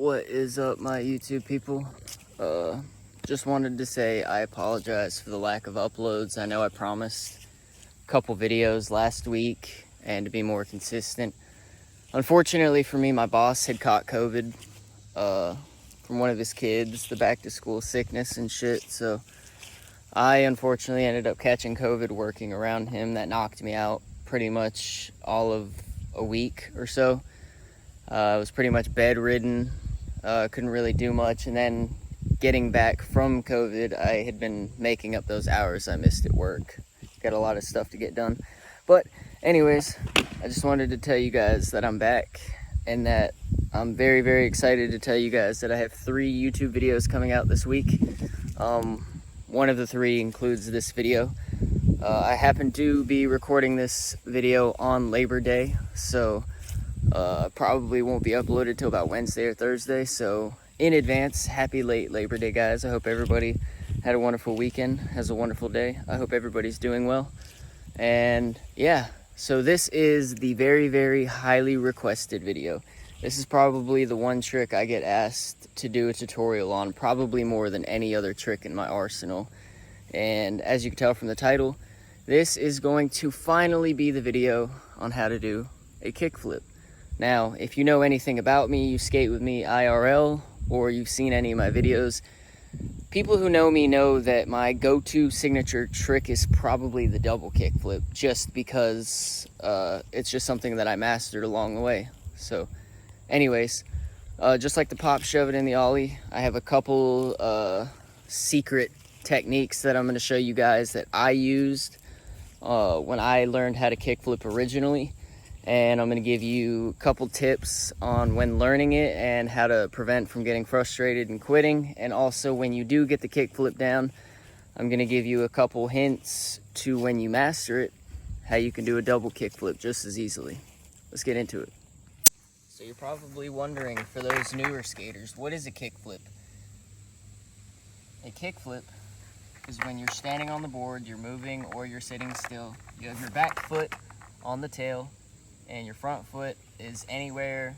What is up, my YouTube people? Just wanted to say I apologize for the lack of uploads. I know I promised a couple videos last week and to be more consistent. Unfortunately for me, my boss had caught COVID from one of his kids, the back to school sickness and shit. So I unfortunately ended up catching COVID working around him. That knocked me out pretty much all of a week or so. I was pretty much bedridden, couldn't really do much, and then getting back from COVID, I had been making up those hours I missed at work. Got a lot of stuff to get done. But anyways, I just wanted to tell you guys that I'm back and that I'm very, very excited to tell you guys that I have 3 YouTube videos coming out this week. One of the 3 includes this video. I happen to be recording this video on Labor Day, so probably won't be uploaded till about Wednesday or Thursday. So in advance, happy late Labor Day, guys. I hope everybody had a wonderful weekend, has a wonderful day. I hope everybody's doing well. And yeah, so this is the very, very highly requested video. This is probably the one trick I get asked to do a tutorial on, probably more than any other trick in my arsenal. And as you can tell from the title, this is going to finally be the video on how to do a kickflip. Now, if you know anything about me, you skate with me IRL, or you've seen any of my videos, people who know me know that my go-to signature trick is probably the double kickflip, just because it's just something that I mastered along the way. So anyways, just like the pop, shove it in the ollie, I have a couple secret techniques that I'm going to show you guys that I used when I learned how to kickflip originally. And I'm going to give you a couple tips on when learning it and how to prevent from getting frustrated and quitting. And also, when you do get the kickflip down, I'm going to give you a couple hints to when you master it, how you can do a double kickflip just as easily. Let's get into it. So you're probably wondering, for those newer skaters, what is a kickflip? A kickflip is when you're standing on the board, you're moving or you're sitting still. You have your back foot on the tail, and your front foot is anywhere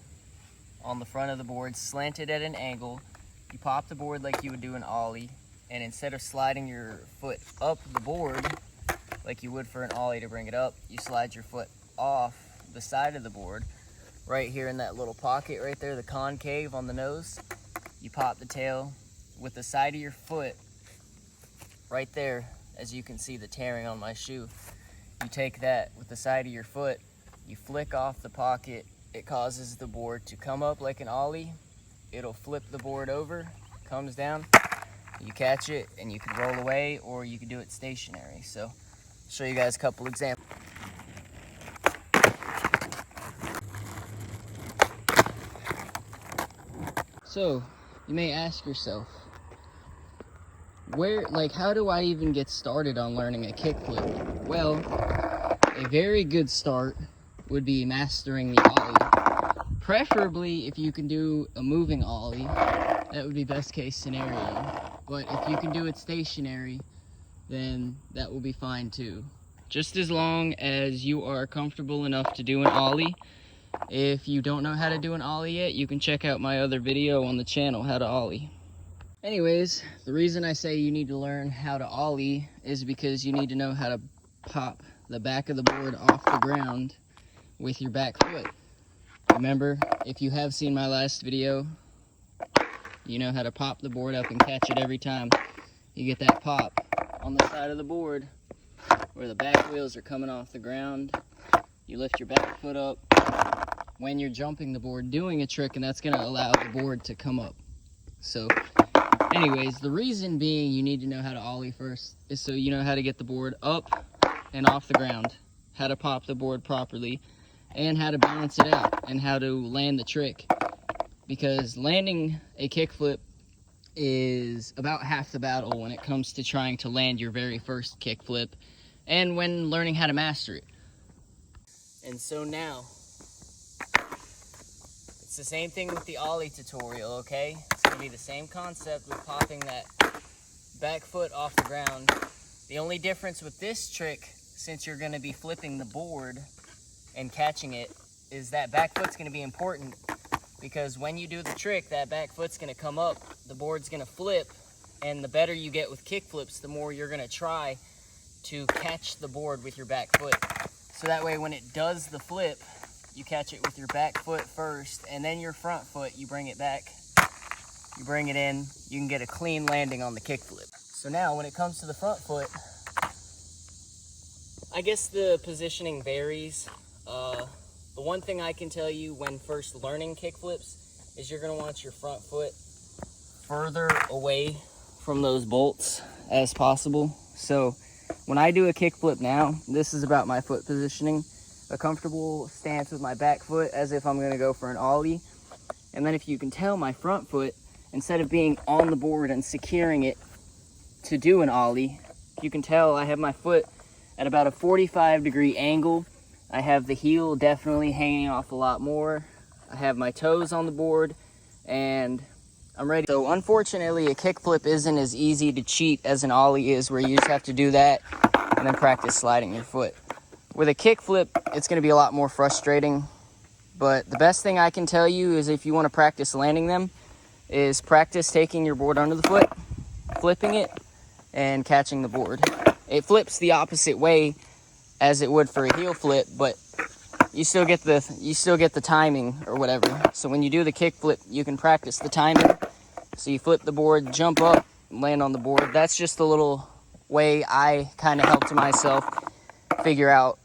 on the front of the board, slanted at an angle. You pop the board like you would do an ollie, and instead of sliding your foot up the board like you would for an ollie to bring it up, you slide your foot off the side of the board, right here in that little pocket right there, the concave on the nose. You pop the tail with the side of your foot right there, as you can see the tearing on my shoe. You take that with the side of your foot, you flick off the pocket, it causes the board to come up like an ollie. It'll flip the board over, comes down, you catch it, and you can roll away, or you can do it stationary. So I'll show you guys a couple examples. So you may ask yourself, how do I even get started on learning a kickflip? Well, a very good start would be mastering the ollie. Preferably, if you can do a moving ollie, that would be best case scenario. But if you can do it stationary, then that will be fine too. Just as long as you are comfortable enough to do an ollie. If you don't know how to do an ollie yet, you can check out my other video on the channel, how to ollie. Anyways, the reason I say you need to learn how to ollie is because you need to know how to pop the back of the board off the ground with your back foot. Remember, if you have seen my last video, you know how to pop the board up and catch it every time. You get that pop on the side of the board where the back wheels are coming off the ground. You lift your back foot up when you're jumping the board, doing a trick, and that's going to allow the board to come up. So anyways, the reason being you need to know how to ollie first is so you know how to get the board up and off the ground, how to pop the board properly, and how to balance it out, and how to land the trick. Because landing a kickflip is about half the battle when it comes to trying to land your very first kickflip, and when learning how to master it. And so now, it's the same thing with the ollie tutorial, okay? It's gonna be the same concept with popping that back foot off the ground. The only difference with this trick, since you're gonna be flipping the board and catching it, is that back foot's gonna be important because when you do the trick, that back foot's gonna come up, the board's gonna flip, and the better you get with kick flips, the more you're gonna try to catch the board with your back foot. So that way when it does the flip, you catch it with your back foot first, and then your front foot, you bring it back, you bring it in, you can get a clean landing on the kick flip. So now when it comes to the front foot, I guess the positioning varies. The one thing I can tell you when first learning kick flips is you're gonna want your front foot further away from those bolts as possible. So when I do a kick flip now, this is about my foot positioning. A comfortable stance with my back foot as if I'm gonna go for an ollie. And then if you can tell, my front foot, instead of being on the board and securing it to do an ollie, you can tell I have my foot at about a 45-degree angle. I have the heel definitely hanging off a lot more. I have my toes on the board, and I'm ready. So unfortunately, a kick flip isn't as easy to cheat as an ollie is, where you just have to do that and then practice sliding your foot. With a kick flip, it's gonna be a lot more frustrating, but the best thing I can tell you is if you wanna practice landing them, is practice taking your board under the foot, flipping it, and catching the board. It flips the opposite way as it would for a heel flip, but you still get the timing or whatever. So when you do the kick flip, you can practice the timing. So you flip the board, jump up, land on the board. That's just a little way I kind of help to myself figure out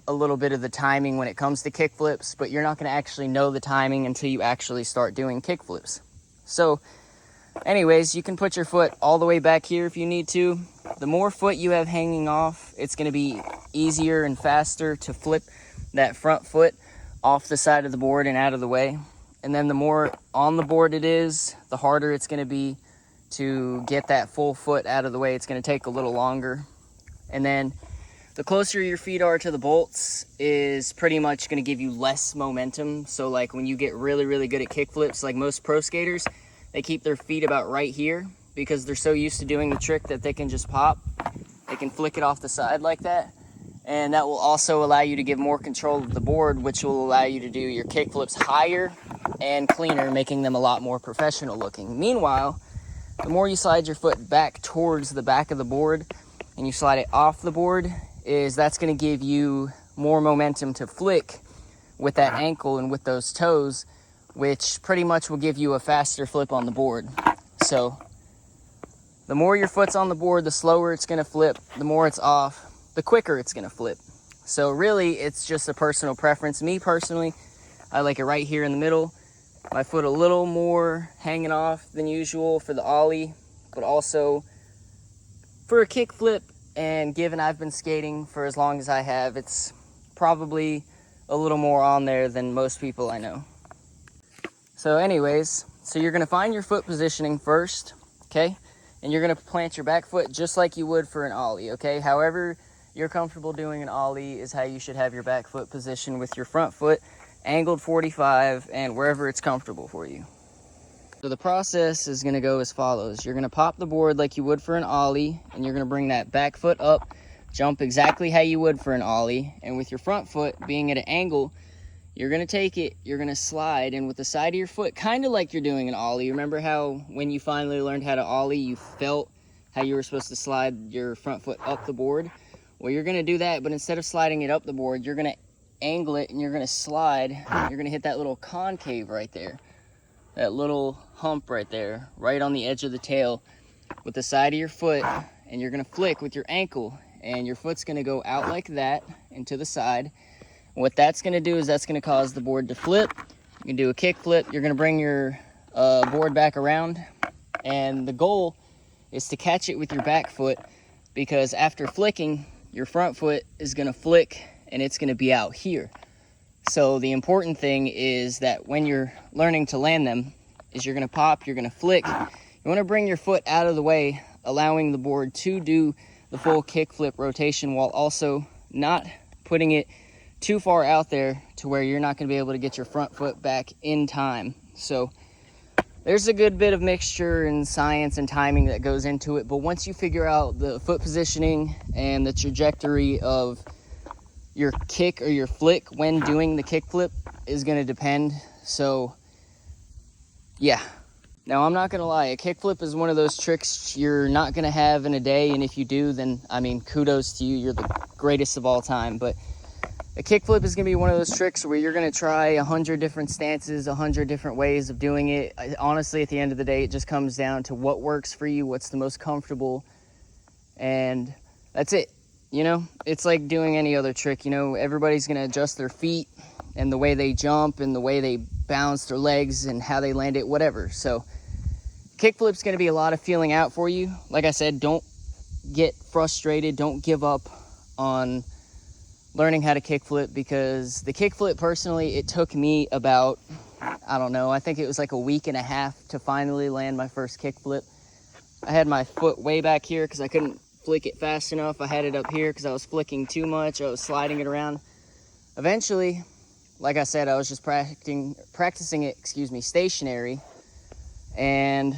a little bit of the timing when it comes to kick flips, but you're not going to actually know the timing until you actually start doing kick flips. So anyways, you can put your foot all the way back here if you need to. The more foot you have hanging off, it's going to be easier and faster to flip that front foot off the side of the board and out of the way. And then the more on the board it is, the harder it's going to be to get that full foot out of the way. It's going to take a little longer. And then the closer your feet are to the bolts is pretty much going to give you less momentum. So like when you get really, really good at kick flips, like most pro skaters, they keep their feet about right here because they're so used to doing the trick that they can just pop. They can flick it off the side like that. And that will also allow you to give more control of the board, which will allow you to do your kick flips higher and cleaner, making them a lot more professional looking. Meanwhile, the more you slide your foot back towards the back of the board and you slide it off the board, that's going to give you more momentum to flick with that ankle and with those toes, which pretty much will give you a faster flip on the board. So the more your foot's on the board, the slower it's going to flip. The more it's off, the quicker it's going to flip. So really, it's just a personal preference. Me personally, I like it right here in the middle. My foot a little more hanging off than usual for the ollie, but also for a kick flip. And given I've been skating for as long as I have, it's probably a little more on there than most people I know. So anyways, so you're gonna find your foot positioning first, okay? And you're gonna plant your back foot just like you would for an ollie, okay? However you're comfortable doing an ollie is how you should have your back foot positioned, with your front foot angled 45 and wherever it's comfortable for you. So the process is gonna go as follows. You're gonna pop the board like you would for an ollie, and you're gonna bring that back foot up, jump exactly how you would for an ollie, and with your front foot being at an angle, you're gonna take it, you're gonna slide, and with the side of your foot, kind of like you're doing an ollie. Remember how when you finally learned how to ollie, you felt how you were supposed to slide your front foot up the board? Well, you're gonna do that, but instead of sliding it up the board, you're gonna angle it and you're gonna slide. You're gonna hit that little concave right there, that little hump right there, right on the edge of the tail with the side of your foot, and you're gonna flick with your ankle, and your foot's gonna go out like that and to the side. What that's gonna do is that's gonna cause the board to flip. You can do a kick flip. You're gonna bring your board back around, and the goal is to catch it with your back foot, because after flicking, your front foot is gonna flick and it's gonna be out here. So the important thing is that when you're learning to land them, is you're gonna pop, you're gonna flick. You wanna bring your foot out of the way, allowing the board to do the full kick flip rotation while also not putting it too far out there to where you're not gonna be able to get your front foot back in time. So there's a good bit of mixture and science and timing that goes into it, but once you figure out the foot positioning and the trajectory of your kick or your flick when doing the kick flip is going to depend. So yeah. Now, I'm not gonna lie, a kickflip is one of those tricks you're not gonna have in a day, and if you do, then, I mean, kudos to you, you're the greatest of all time. But a kickflip is gonna be one of those tricks where you're gonna try 100 different stances, 100 different ways of doing it. Honestly, at the end of the day, it just comes down to what works for you, what's the most comfortable, and that's it. You know, it's like doing any other trick. You know, everybody's gonna adjust their feet and the way they jump and the way they balance their legs and how they land it, whatever. So kickflip's going to be a lot of feeling out for you. Like I said, don't get frustrated. Don't give up on learning how to kickflip, because the kickflip, personally, it took me about, I don't know, I think it was like a week and a half to finally land my first kickflip. I had my foot way back here because I couldn't flick it fast enough. I had it up here because I was flicking too much. I was sliding it around. Eventually, like I said, I was just practicing it, stationary. And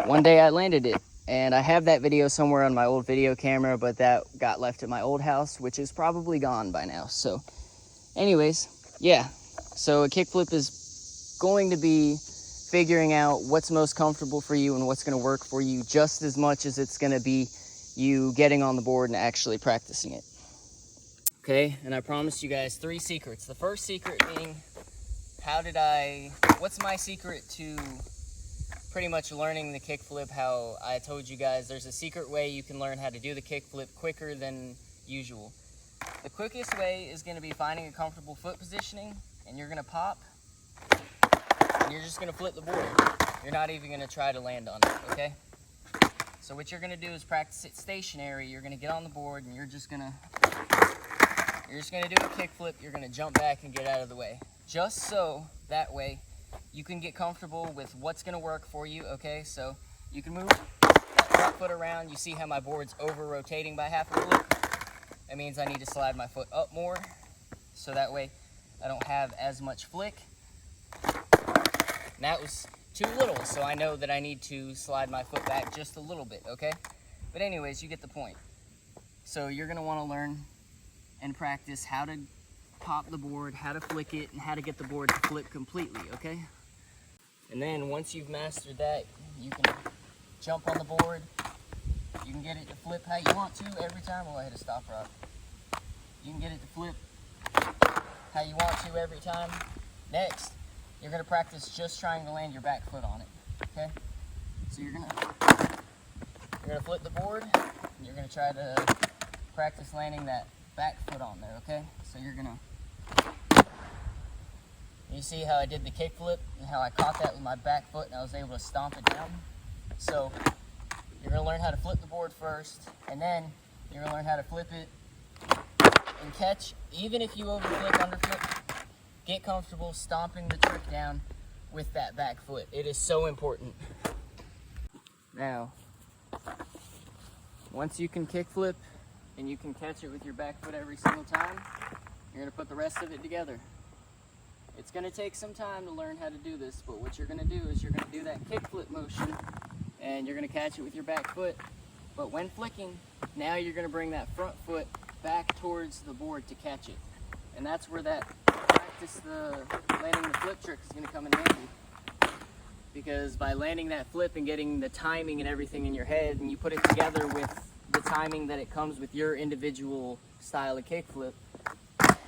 one day I landed it, and I have that video somewhere on my old video camera, but that got left at my old house, which is probably gone by now. So anyways, yeah, so a kickflip is going to be figuring out what's most comfortable for you and what's going to work for you, just as much as it's going to be you getting on the board and actually practicing it. Okay, and I promised you guys 3 secrets. The first secret being, what's my secret to pretty much learning the kickflip? How I told you guys there's a secret way you can learn how to do the kickflip quicker than usual. The quickest way is going to be finding a comfortable foot positioning, and you're going to pop, and you're just going to flip the board. You're not even going to try to land on it, okay? So what you're going to do is practice it stationary. You're going to get on the board, and you're just going to do a kickflip. You're going to jump back and get out of the way, just so that way you can get comfortable with what's going to work for you, okay? So you can move that front foot around. You see how my board's over-rotating by half a flip? That means I need to slide my foot up more, so that way I don't have as much flick. And that was too little, so I know that I need to slide my foot back just a little bit, okay? But anyways, you get the point. So you're going to want to learn and practice how to pop the board, how to flick it, and how to get the board to flip completely, okay? And then once you've mastered that, you can jump on the board. You can get it to flip how you want to every time. Oh, I hit a stop rock. You can get it to flip how you want to every time. Next, you're gonna practice just trying to land your back foot on it, okay? So you're gonna flip the board, and you're gonna try to practice landing that back foot on there, okay? So you see how I did the kickflip and how I caught that with my back foot and I was able to stomp it down? So you're gonna learn how to flip the board first, and then you're gonna learn how to flip it and catch. Even if you overflip, underflip, get comfortable stomping the trick down with that back foot. It is so important. Now, once you can kickflip and you can catch it with your back foot every single time, you're gonna put the rest of it together. It's gonna take some time to learn how to do this, but what you're gonna do is you're gonna do that kickflip motion and you're gonna catch it with your back foot. But when flicking, now you're gonna bring that front foot back towards the board to catch it. And that's where that landing the flip trick is gonna come in handy. Because by landing that flip and getting the timing and everything in your head, and you put it together with the timing that it comes with your individual style of kickflip,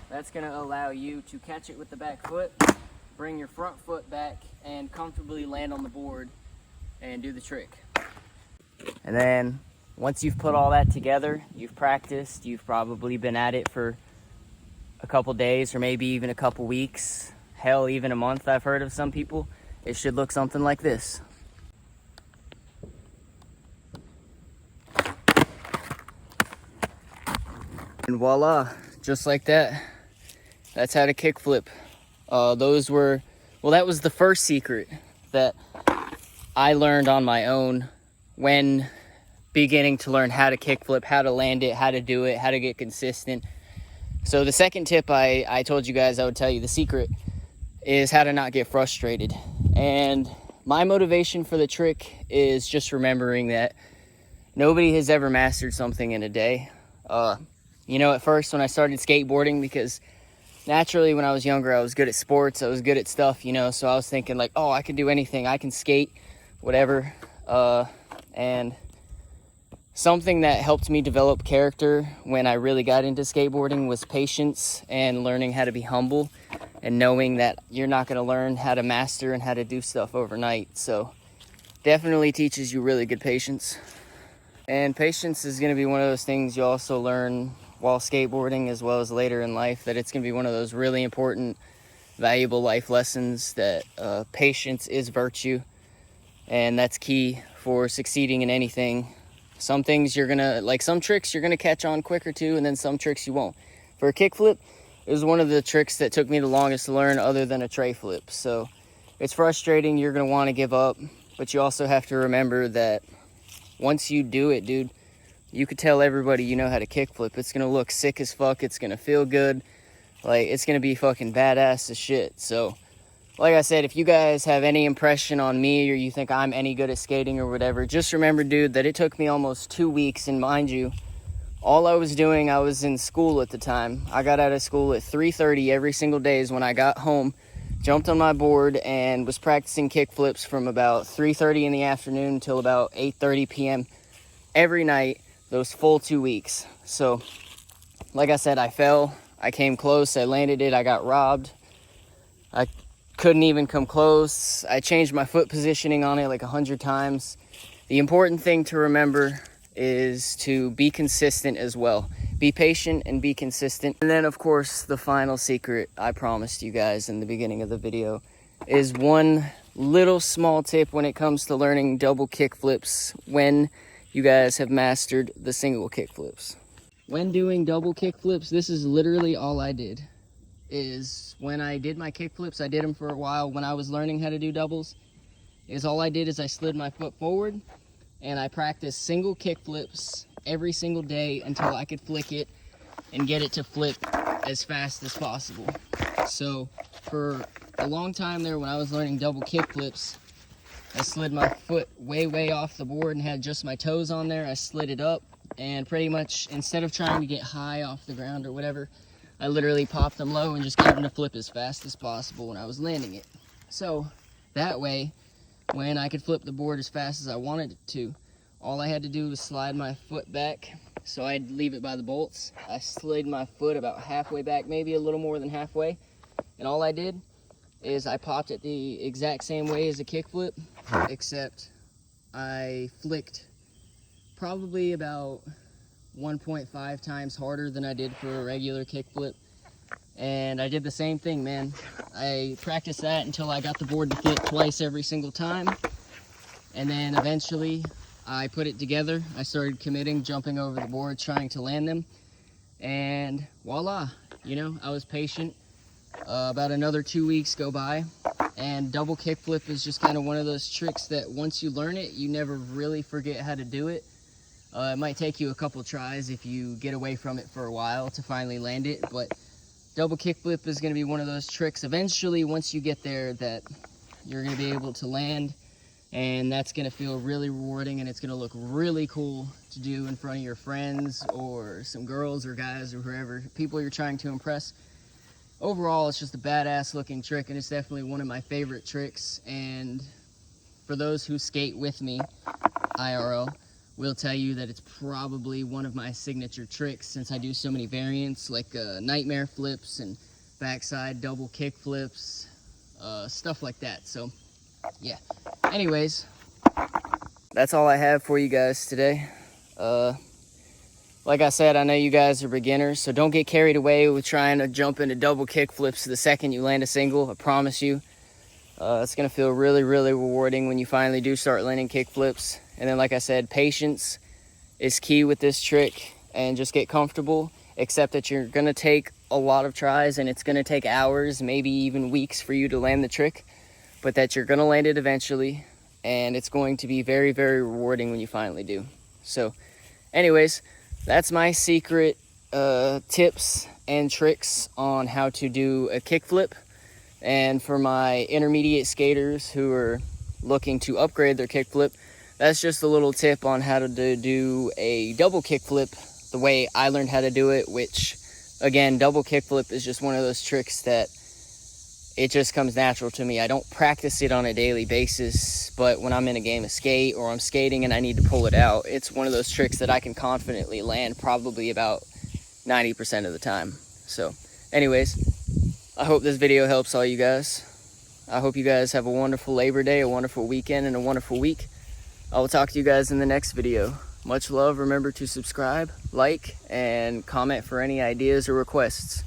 that's going to allow you to catch it with the back foot, bring your front foot back, and comfortably land on the board and do the trick. And then once you've put all that together, you've practiced, you've probably been at it for a couple days or maybe even a couple weeks, hell, even a month, I've heard of some people. It should look something like this. And voila, just like that. That's how to kickflip. That was the first secret that I learned on my own when beginning to learn how to kickflip, how to land it, how to do it, how to get consistent. So the second tip I told you guys I would tell you, the secret, is how to not get frustrated. And my motivation for the trick is just remembering that nobody has ever mastered something in a day. At first when I started skateboarding, because naturally when I was younger, I was good at sports, I was good at stuff, you know, so I was thinking like, oh, I can do anything, I can skate, whatever. And something that helped me develop character when I really got into skateboarding was patience and learning how to be humble and knowing that you're not going to learn how to master and how to do stuff overnight. So definitely teaches you really good patience. And patience is going to be one of those things you also learn while skateboarding as well as later in life, that it's going to be one of those really important, valuable life lessons that patience is virtue, and that's key for succeeding in anything. Some things you're gonna, like some tricks you're gonna catch on quicker to, and then some tricks you won't. For a kickflip, it was one of the tricks that took me the longest to learn other than a tray flip. So it's frustrating, you're gonna wanna give up, but you also have to remember that once you do it, dude, you could tell everybody you know how to kickflip. It's gonna look sick as fuck, it's gonna feel good, like it's gonna be fucking badass as shit. So like I said, if you guys have any impression on me or you think I'm any good at skating or whatever, just remember, dude, that it took me almost 2 weeks. And mind you, all I was doing, I was in school at the time. I got out of school at 3:30 every single day is when I got home, jumped on my board and was practicing kickflips from about 3:30 in the afternoon until about 8:30 p.m. every night, those full 2 weeks. So like I said, I fell, I came close, I landed it, I got robbed. I couldn't even come close. I changed my foot positioning on it like 100 times. The important thing to remember is to be consistent as well. Be patient and be consistent. And then of course, the final secret I promised you guys in the beginning of the video is one little small tip when it comes to learning double kick flips when you guys have mastered the single kick flips. When doing double kick flips, this is literally all I did. Is when I did my kick flips, I did them for a while when I was learning how to do doubles, is all I did is I slid my foot forward and I practiced single kick flips every single day until I could flick it and get it to flip as fast as possible. So for a long time there when I was learning double kick flips, I slid my foot way off the board and had just my toes on there. I slid it up and pretty much instead of trying to get high off the ground or whatever, I literally popped them low and just got them to flip as fast as possible when I was landing it. So that way, when I could flip the board as fast as I wanted it to, all I had to do was slide my foot back. So I'd leave it by the bolts. I slid my foot about halfway back, maybe a little more than halfway. And all I did is I popped it the exact same way as a kickflip, except I flicked probably about 1.5 times harder than I did for a regular kickflip. And I did the same thing, man. I practiced that until I got the board to flip twice every single time. And then eventually I put it together. I started committing, jumping over the board, trying to land them. And voila, you know, I was patient. About another 2 weeks go by. And double kickflip is just kind of one of those tricks that once you learn it, you never really forget how to do it. It might take you a couple tries if you get away from it for a while to finally land it, but double kickflip is going to be one of those tricks eventually once you get there that you're going to be able to land, and that's going to feel really rewarding and it's going to look really cool to do in front of your friends or some girls or guys or whoever, people you're trying to impress. Overall, it's just a badass looking trick and it's definitely one of my favorite tricks, and for those who skate with me, IRL, will tell you that it's probably one of my signature tricks since I do so many variants like nightmare flips and backside double kick flips, stuff like that. So yeah, anyways, that's all I have for you guys today. Like I said, I know you guys are beginners, so don't get carried away with trying to jump into double kick flips the second you land a single. I promise you, it's gonna feel really rewarding when you finally do start landing kick flips. And then, like I said, patience is key with this trick, and just get comfortable. Accept that you're gonna take a lot of tries and it's gonna take hours, maybe even weeks for you to land the trick, but that you're gonna land it eventually, and it's going to be very rewarding when you finally do. So anyways, that's my secret tips and tricks on how to do a kickflip. And for my intermediate skaters who are looking to upgrade their kickflip, that's just a little tip on how to do a double kickflip the way I learned how to do it, which again, double kickflip is just one of those tricks that it just comes natural to me. I don't practice it on a daily basis, but when I'm in a game of skate or I'm skating and I need to pull it out, it's one of those tricks that I can confidently land probably about 90% of the time. So anyways, I hope this video helps all you guys. I hope you guys have a wonderful Labor Day, a wonderful weekend, and a wonderful week. I will talk to you guys in the next video. Much love. Remember to subscribe, like, and comment for any ideas or requests.